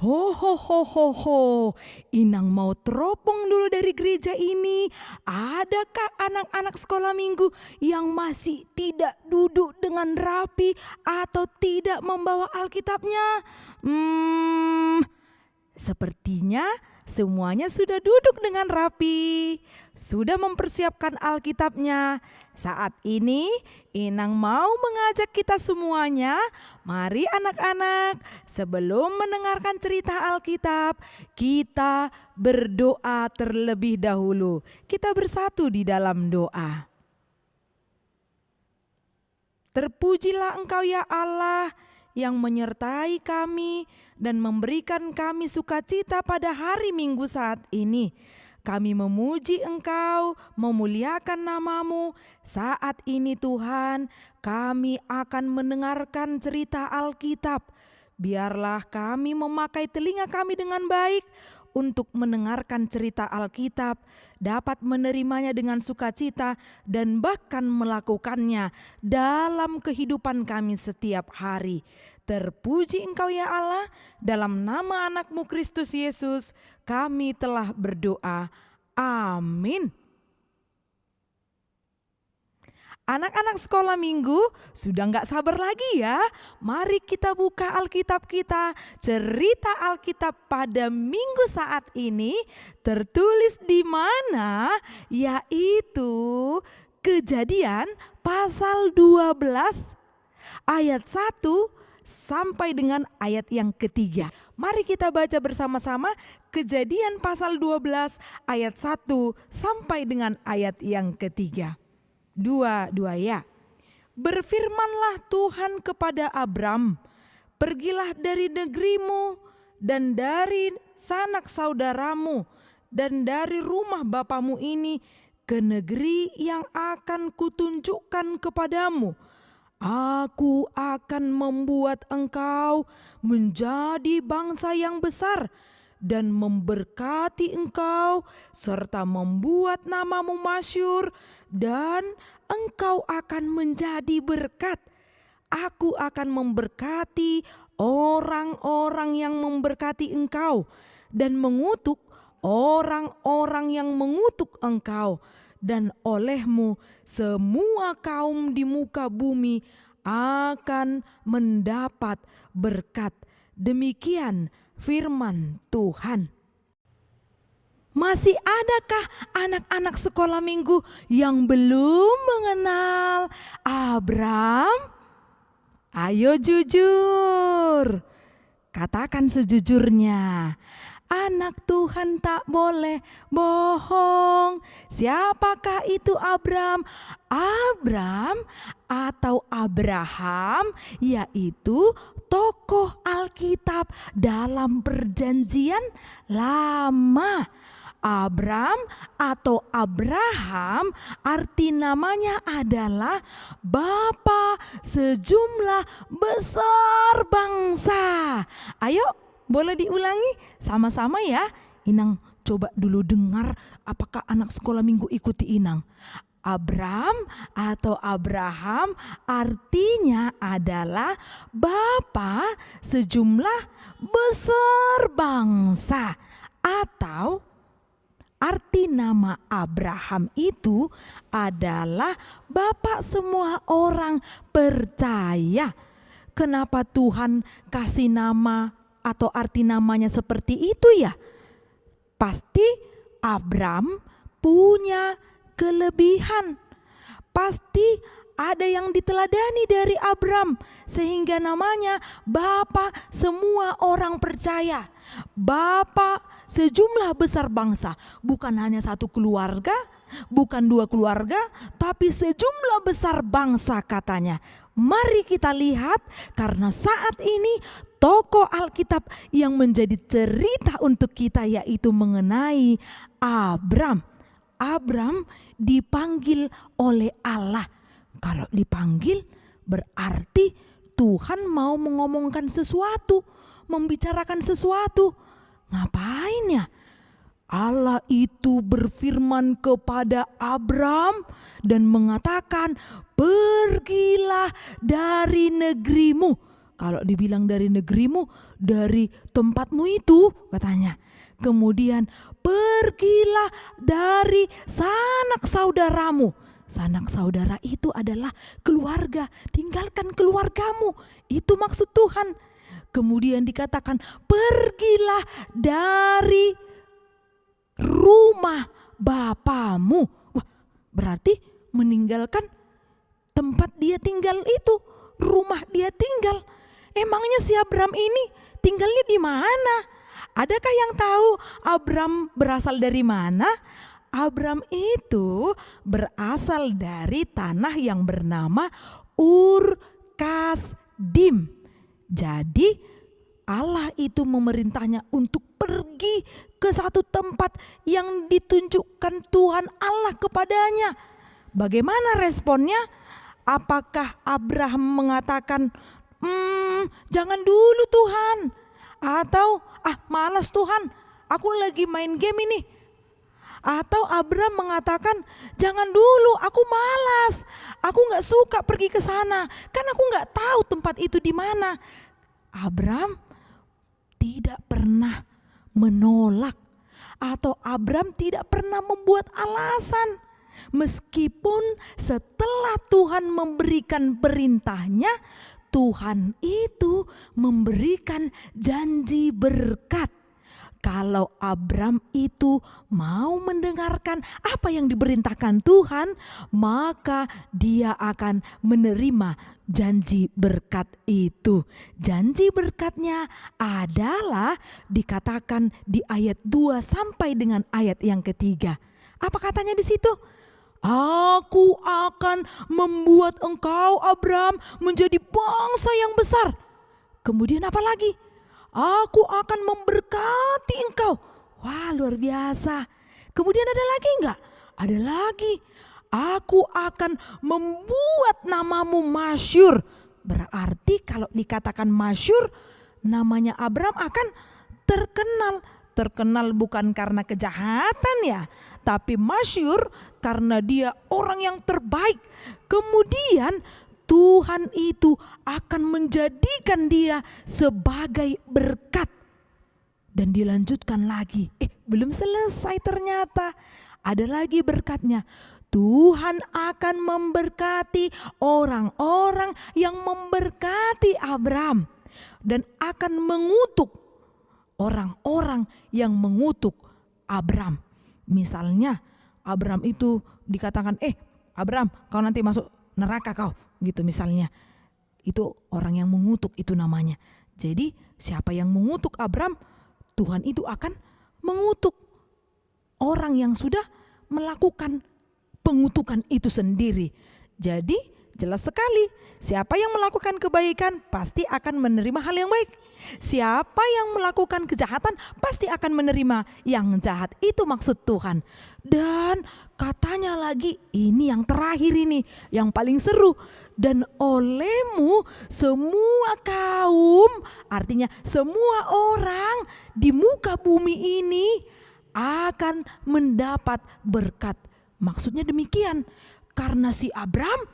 Ho ho ho ho ho, Inang mau teropong dulu dari gereja ini. Adakah anak-anak sekolah minggu yang masih tidak duduk dengan rapi atau tidak membawa Alkitabnya? Sepertinya semuanya sudah duduk dengan rapi, sudah mempersiapkan Alkitabnya. Saat ini Inang mau mengajak kita semuanya, mari anak-anak, sebelum mendengarkan cerita Alkitab, kita berdoa terlebih dahulu. Kita bersatu di dalam doa. Terpujilah Engkau ya Allah yang menyertai kami dan memberikan kami sukacita pada hari Minggu saat ini. Kami memuji Engkau, memuliakan nama-Mu. Saat ini Tuhan, kami akan mendengarkan cerita Alkitab. Biarlah kami memakai telinga kami dengan baik untuk mendengarkan cerita Alkitab, dapat menerimanya dengan sukacita dan bahkan melakukannya dalam kehidupan kami setiap hari. Terpuji Engkau ya Allah, dalam nama anak-Mu Kristus Yesus kami telah berdoa. Amin. Anak-anak sekolah minggu sudah gak sabar lagi ya. Mari kita buka Alkitab kita. Cerita Alkitab pada minggu saat ini tertulis di mana? Yaitu Kejadian pasal 12 ayat 1 sampai dengan ayat yang ketiga. Mari kita baca bersama-sama Kejadian pasal 12 ayat 1 sampai dengan ayat yang ketiga. Dua ya. Berfirmanlah Tuhan kepada Abram, pergilah dari negerimu dan dari sanak saudaramu dan dari rumah bapamu ini ke negeri yang akan kutunjukkan kepadamu. Aku akan membuat engkau menjadi bangsa yang besar dan memberkati engkau serta membuat namamu masyhur dan engkau akan menjadi berkat. Aku akan memberkati orang-orang yang memberkati engkau dan mengutuk orang-orang yang mengutuk engkau. Dan olehmu semua kaum di muka bumi akan mendapat berkat. Demikian firman Tuhan. Masih adakah anak-anak sekolah minggu yang belum mengenal Abram? Ayo jujur, katakan sejujurnya. Anak Tuhan tak boleh bohong. Siapakah itu Abram? Abram atau Abraham yaitu tokoh Alkitab dalam perjanjian lama. Abram atau Abraham arti namanya adalah bapa sejumlah besar bangsa. Ayo, boleh diulangi sama-sama ya. Inang coba dulu dengar apakah anak sekolah minggu ikuti Inang. Abram atau Abraham artinya adalah bapa sejumlah besar bangsa. Atau arti nama Abraham itu adalah bapa semua orang percaya. Kenapa Tuhan kasih nama atau arti namanya seperti itu ya? Pasti Abram punya kelebihan. Pasti ada yang diteladani dari Abram sehingga namanya bapa semua orang percaya. Bapa sejumlah besar bangsa, bukan hanya satu keluarga, bukan dua keluarga, tapi sejumlah besar bangsa katanya. Mari kita lihat karena saat ini tokoh Alkitab yang menjadi cerita untuk kita yaitu mengenai Abram. Abram dipanggil oleh Allah. Kalau dipanggil berarti Tuhan mau mengomongkan sesuatu, membicarakan sesuatu. Ngapain ya? Allah itu berfirman kepada Abram dan mengatakan, pergilah dari negerimu. Kalau dibilang dari negerimu, dari tempatmu itu, katanya. Kemudian pergilah dari sanak saudaramu. Sanak saudara itu adalah keluarga. Tinggalkan keluargamu. Itu maksud Tuhan. Kemudian dikatakan pergilah dari rumah bapamu. Wah, berarti meninggalkan tempat dia tinggal itu. Rumah dia tinggal. Emangnya si Abram ini tinggalnya di mana? Adakah yang tahu Abram berasal dari mana? Abram itu berasal dari tanah yang bernama Ur Kasdim. Jadi Allah itu memerintahnya untuk pergi ke satu tempat yang ditunjukkan Tuhan Allah kepadanya. Bagaimana responnya? Apakah Abraham mengatakan, jangan dulu Tuhan, atau malas Tuhan, aku lagi main game ini? Atau Abraham mengatakan, jangan dulu, aku malas, aku nggak suka pergi ke sana, kan aku nggak tahu tempat itu di mana. Abraham tidak pernah menolak, atau Abraham tidak pernah membuat alasan. Meskipun setelah Tuhan memberikan perintahnya, Tuhan itu memberikan janji berkat. Kalau Abram itu mau mendengarkan apa yang diperintahkan Tuhan, maka dia akan menerima janji berkat itu. Janji berkatnya adalah dikatakan di ayat 2 sampai dengan ayat yang ketiga. Apa katanya di situ? Aku akan membuat engkau Abram menjadi bangsa yang besar. Kemudian apa lagi? Aku akan memberkati engkau. Wah, luar biasa. Kemudian ada lagi enggak? Ada lagi. Aku akan membuat namamu masyhur. Berarti kalau dikatakan masyhur, namanya Abram akan terkenal. Terkenal bukan karena kejahatan ya, tapi masyhur karena dia orang yang terbaik. Kemudian Tuhan itu akan menjadikan dia sebagai berkat. Dan dilanjutkan lagi, belum selesai ternyata. Ada lagi berkatnya. Tuhan akan memberkati orang-orang yang memberkati Abram. Dan akan mengutuk orang-orang yang mengutuk Abram. Misalnya Abram itu dikatakan, Abram, kau nanti masuk neraka kau, gitu misalnya. Itu orang yang mengutuk itu namanya. Jadi siapa yang mengutuk Abram, Tuhan itu akan mengutuk orang yang sudah melakukan pengutukan itu sendiri. Jadi jelas sekali, siapa yang melakukan kebaikan pasti akan menerima hal yang baik. Siapa yang melakukan kejahatan pasti akan menerima yang jahat. Itu maksud Tuhan. Dan katanya lagi, ini yang terakhir ini, yang paling seru. Dan olehmu semua kaum, artinya semua orang di muka bumi ini akan mendapat berkat. Maksudnya demikian, karena si Abram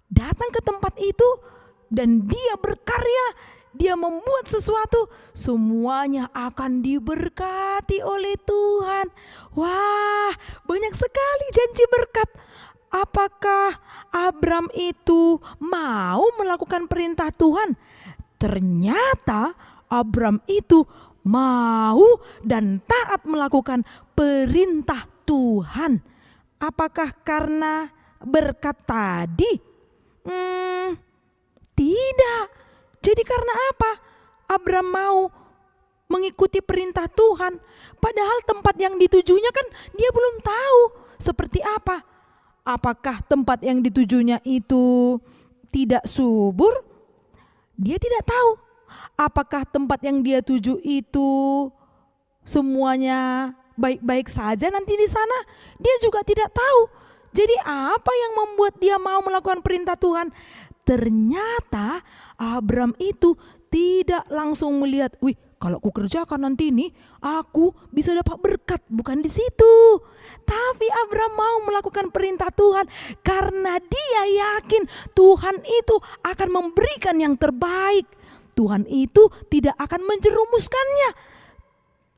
datang ke tempat itu dan dia berkarya, dia membuat sesuatu, semuanya akan diberkati oleh Tuhan. Wah, banyak sekali janji berkat. Apakah Abram itu mau melakukan perintah Tuhan? Ternyata Abram itu mau dan taat melakukan perintah Tuhan. Apakah karena berkat tadi? Tidak. Jadi karena apa Abram mau mengikuti perintah Tuhan? Padahal tempat yang ditujunya kan dia belum tahu seperti apa. Apakah tempat yang ditujunya itu tidak subur? Dia tidak tahu. Apakah tempat yang dia tuju itu semuanya baik-baik saja nanti di sana? Dia juga tidak tahu. Jadi apa yang membuat dia mau melakukan perintah Tuhan? Ternyata Abram itu tidak langsung melihat, Kalau aku kerjakan nanti nih, aku bisa dapat berkat. Bukan di situ. Tapi Abraham mau melakukan perintah Tuhan karena dia yakin Tuhan itu akan memberikan yang terbaik. Tuhan itu tidak akan menjerumuskannya.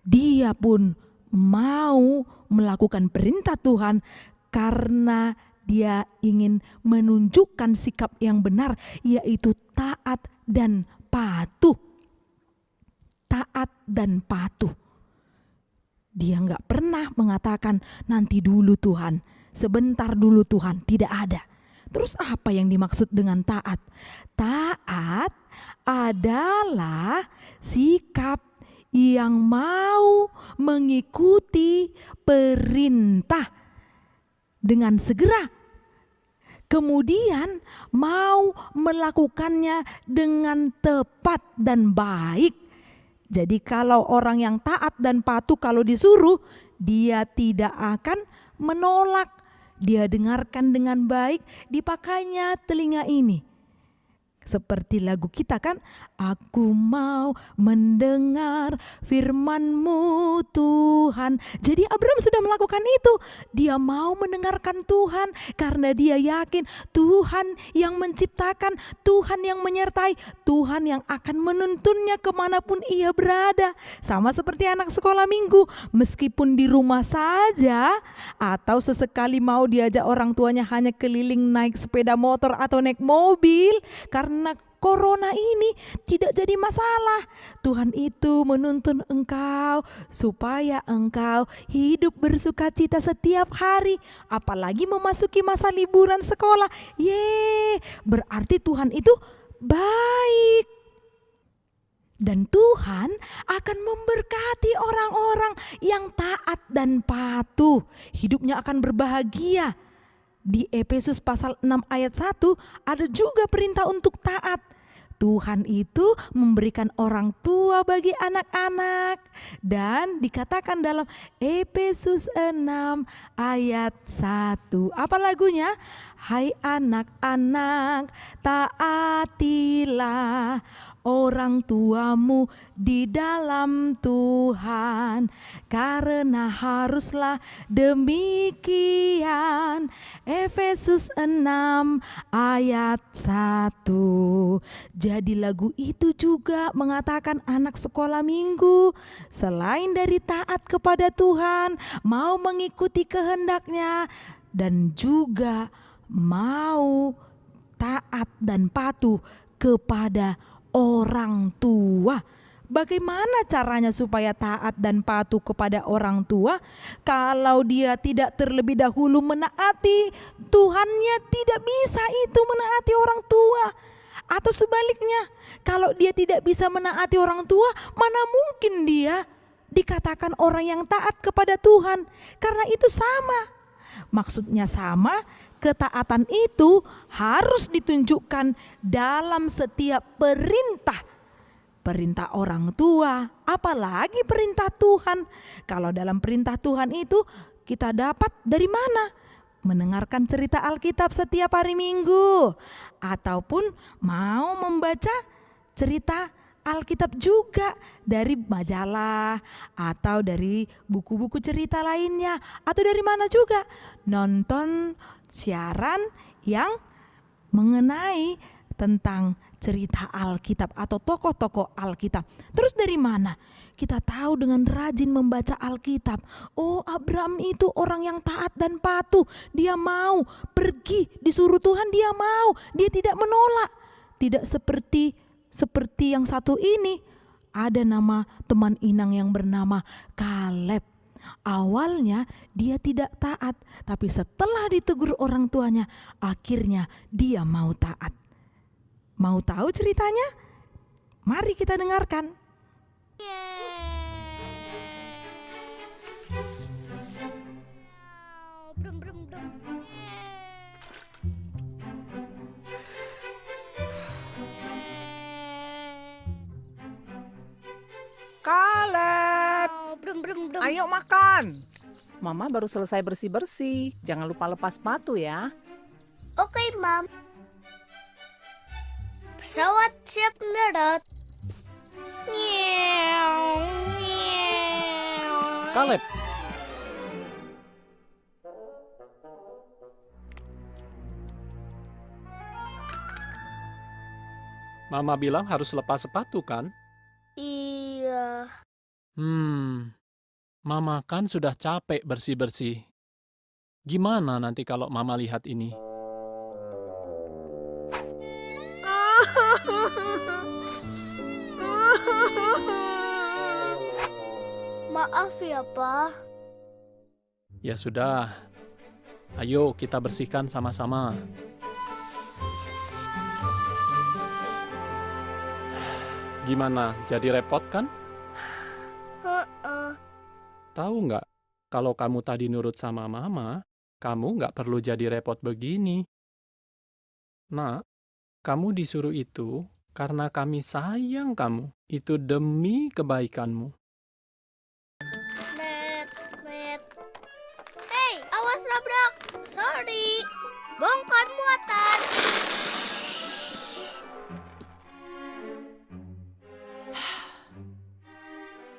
Dia pun mau melakukan perintah Tuhan karena dia ingin menunjukkan sikap yang benar, yaitu taat dan patuh. Taat dan patuh. Dia nggak pernah mengatakan nanti dulu Tuhan, sebentar dulu Tuhan, tidak ada. Terus apa yang dimaksud dengan taat? Taat adalah sikap yang mau mengikuti perintah dengan segera. Kemudian mau melakukannya dengan tepat dan baik. Jadi kalau orang yang taat dan patuh kalau disuruh, dia tidak akan menolak. Dia dengarkan dengan baik, dipakainya telinga ini. Seperti lagu kita kan, aku mau mendengar firman-Mu Tuhan. Jadi Abraham sudah melakukan itu. Dia mau mendengarkan Tuhan karena dia yakin Tuhan yang menciptakan, Tuhan yang menyertai, Tuhan yang akan menuntunnya kemanapun ia berada. Sama seperti anak sekolah minggu, meskipun di rumah saja atau sesekali mau diajak orang tuanya hanya keliling naik sepeda motor atau naik mobil, karena corona ini tidak jadi masalah. Tuhan itu menuntun engkau supaya engkau hidup bersukacita setiap hari. Apalagi memasuki masa liburan sekolah. Berarti Tuhan itu baik. Dan Tuhan akan memberkati orang-orang yang taat dan patuh. Hidupnya akan berbahagia. Di Efesus pasal 6 ayat 1 ada juga perintah untuk taat. Tuhan itu memberikan orang tua bagi anak-anak. Dan dikatakan dalam Efesus 6 ayat 1. Apa lagunya? Hai anak-anak, taatilah orang tuamu di dalam Tuhan, karena haruslah demikian. Efesus 6 ayat 1. Jadi lagu itu juga mengatakan anak sekolah minggu, selain dari taat kepada Tuhan, mau mengikuti kehendaknya, dan juga mau taat dan patuh kepada orang tua. Bagaimana caranya supaya taat dan patuh kepada orang tua? Kalau dia tidak terlebih dahulu menaati Tuhannya, tidak bisa itu menaati orang tua. Atau sebaliknya, kalau dia tidak bisa menaati orang tua, mana mungkin dia dikatakan orang yang taat kepada Tuhan? Karena itu sama. Maksudnya sama, ketaatan itu harus ditunjukkan dalam setiap perintah. Perintah orang tua, apalagi perintah Tuhan. Kalau dalam perintah Tuhan itu kita dapat dari mana? Mendengarkan cerita Alkitab setiap hari Minggu. Ataupun mau membaca cerita Alkitab juga dari majalah atau dari buku-buku cerita lainnya, atau dari mana juga nonton siaran yang mengenai tentang cerita Alkitab atau tokoh-tokoh Alkitab. Terus dari mana kita tahu? Dengan rajin membaca Alkitab. Oh, Abraham itu orang yang taat dan patuh. Dia mau pergi, disuruh Tuhan dia mau, dia tidak menolak. Tidak seperti yang satu ini. Ada nama teman inang yang bernama Kaleb. Awalnya dia tidak taat, tapi setelah ditegur orang tuanya, akhirnya dia mau taat. Mau tahu ceritanya? Mari kita dengarkan. Kaleb, ayo makan. Mama baru selesai bersih-bersih. Jangan lupa lepas sepatu ya. Oke, Mam. Pesawat siap mendarat. Nyew. Kaleb. Mama bilang harus lepas sepatu kan? Iya. Mama kan sudah capek bersih-bersih. Gimana nanti kalau Mama lihat ini? Maaf ya, Pa. Ya sudah, ayo kita bersihkan sama-sama. Gimana, jadi repot kan? Tahu nggak, kalau kamu tadi nurut sama Mama, kamu nggak perlu jadi repot begini. Nak, kamu disuruh itu karena kami sayang kamu. Itu demi kebaikanmu. Met. Hei, awas nabrak. Sorry. Bongkar muatan.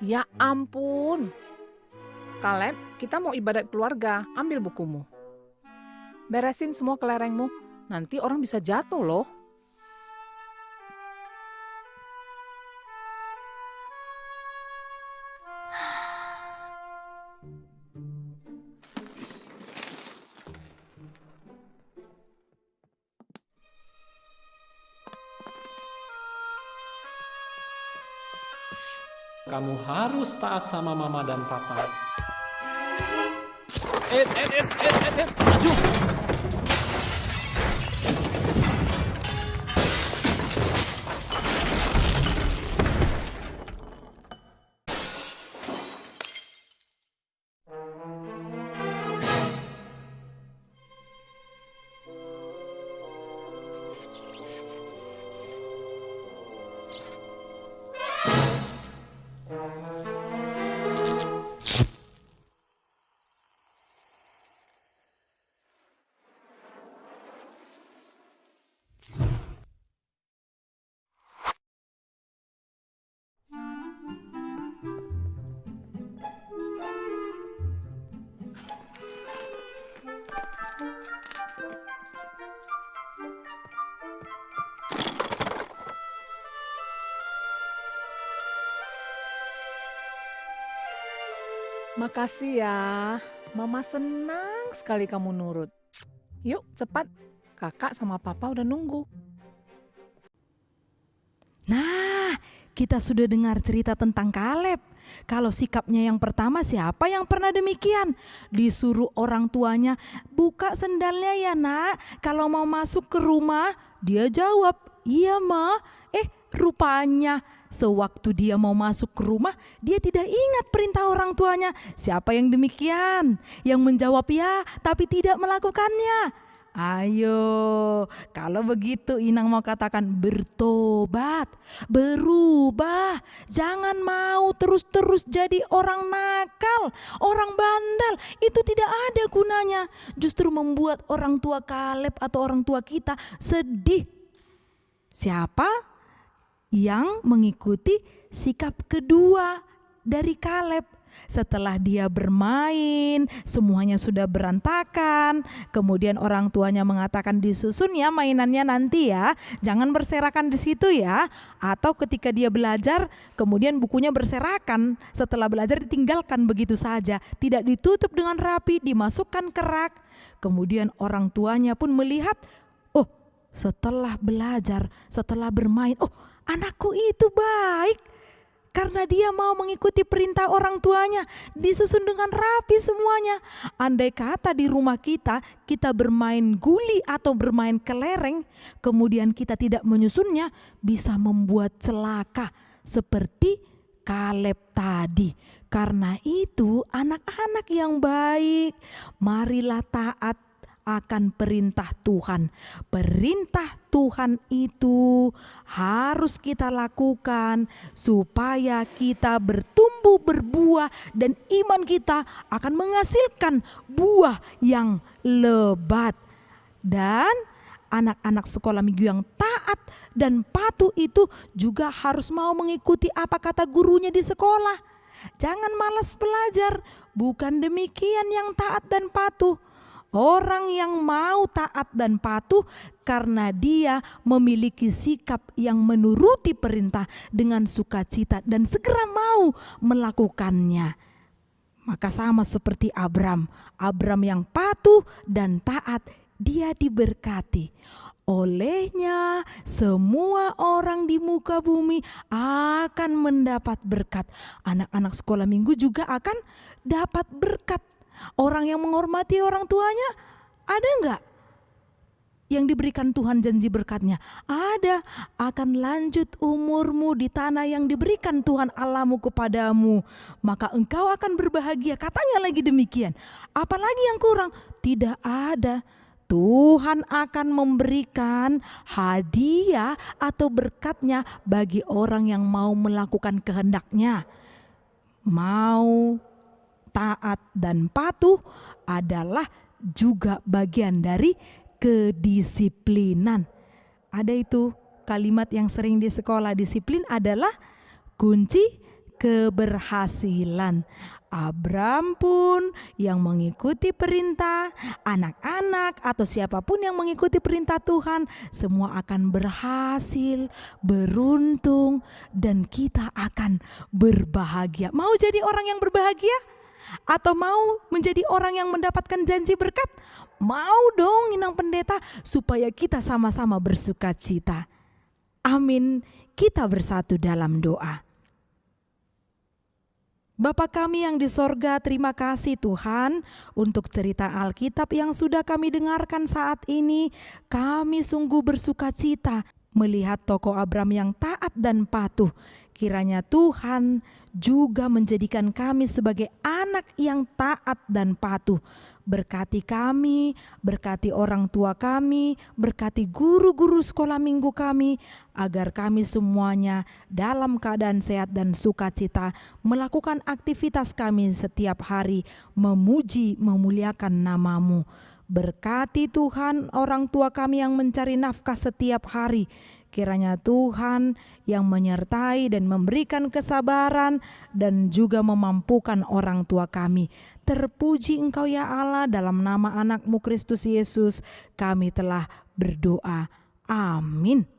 Ya ampun. Kaleb, kita mau ibadat keluarga. Ambil bukumu. Beresin semua kelerengmu. Nanti orang bisa jatuh loh. Kamu harus taat sama Mama dan Papa. Maju! Makasih ya. Mama senang sekali kamu nurut. Yuk, cepat. Kakak sama Papa udah nunggu. Nah, kita sudah dengar cerita tentang Kaleb. Kalau sikapnya yang pertama, siapa yang pernah demikian? Disuruh orang tuanya, buka sendalnya ya nak. Kalau mau masuk ke rumah, dia jawab, iya ma. Rupanya sewaktu dia mau masuk ke rumah, dia tidak ingat perintah orang tuanya. Siapa yang demikian? Yang menjawab ya, tapi tidak melakukannya. Ayo, kalau begitu Inang mau katakan bertobat, berubah. Jangan mau terus-terus jadi orang nakal, orang bandel. Itu tidak ada gunanya. Justru membuat orang tua Kaleb atau orang tua kita sedih. Siapa yang mengikuti sikap kedua dari Kaleb? Setelah dia bermain, semuanya sudah berantakan. Kemudian orang tuanya mengatakan, disusun ya mainannya nanti ya. Jangan berserakan di situ ya. Atau ketika dia belajar, kemudian bukunya berserakan. Setelah belajar ditinggalkan begitu saja. Tidak ditutup dengan rapi, dimasukkan ke rak. Kemudian orang tuanya pun melihat, oh setelah belajar, setelah bermain, oh anakku itu baik. Karena dia mau mengikuti perintah orang tuanya, disusun dengan rapi semuanya. Andai kata di rumah kita bermain guli atau bermain kelereng, kemudian kita tidak menyusunnya, bisa membuat celaka seperti Kaleb tadi. Karena itu anak-anak yang baik, marilah taat akan perintah Tuhan. Perintah Tuhan itu harus kita lakukan supaya kita bertumbuh berbuah dan iman kita akan menghasilkan buah yang lebat. Dan anak-anak sekolah minggu yang taat dan patuh itu juga harus mau mengikuti apa kata gurunya di sekolah. Jangan malas belajar. Bukan demikian yang taat dan patuh. Orang yang mau taat dan patuh karena dia memiliki sikap yang menuruti perintah dengan sukacita dan segera mau melakukannya. Maka sama seperti Abram yang patuh dan taat, dia diberkati. Olehnya semua orang di muka bumi akan mendapat berkat. Anak-anak sekolah minggu juga akan dapat berkat. Orang yang menghormati orang tuanya, ada enggak yang diberikan Tuhan janji berkatnya? Ada. Akan lanjut umurmu di tanah yang diberikan Tuhan Allahmu kepadamu, maka engkau akan berbahagia. Katanya lagi demikian. Apalagi yang kurang? Tidak ada. Tuhan akan memberikan hadiah atau berkatnya bagi orang yang mau melakukan kehendaknya. Mau taat dan patuh adalah juga bagian dari kedisiplinan. Ada itu kalimat yang sering di sekolah, disiplin adalah kunci keberhasilan. Abram pun yang mengikuti perintah, anak-anak atau siapapun yang mengikuti perintah Tuhan, semua akan berhasil, beruntung, dan kita akan berbahagia. Mau jadi orang yang berbahagia? Atau mau menjadi orang yang mendapatkan janji berkat? Mau dong Inang Pendeta, supaya kita sama-sama bersuka cita. Amin. Kita bersatu dalam doa. Bapa kami yang di sorga, terima kasih Tuhan untuk cerita Alkitab yang sudah kami dengarkan saat ini. Kami sungguh bersuka cita melihat tokoh Abram yang taat dan patuh. Kiranya Tuhan juga menjadikan kami sebagai anak yang taat dan patuh. Berkati kami, berkati orang tua kami, berkati guru-guru sekolah minggu kami, agar kami semuanya dalam keadaan sehat dan sukacita melakukan aktivitas kami setiap hari, memuji, memuliakan nama-Mu. Berkati Tuhan orang tua kami yang mencari nafkah setiap hari. Kiranya Tuhan yang menyertai dan memberikan kesabaran dan juga memampukan orang tua kami. Terpuji Engkau ya Allah, dalam nama anak-Mu Kristus Yesus kami telah berdoa. Amin.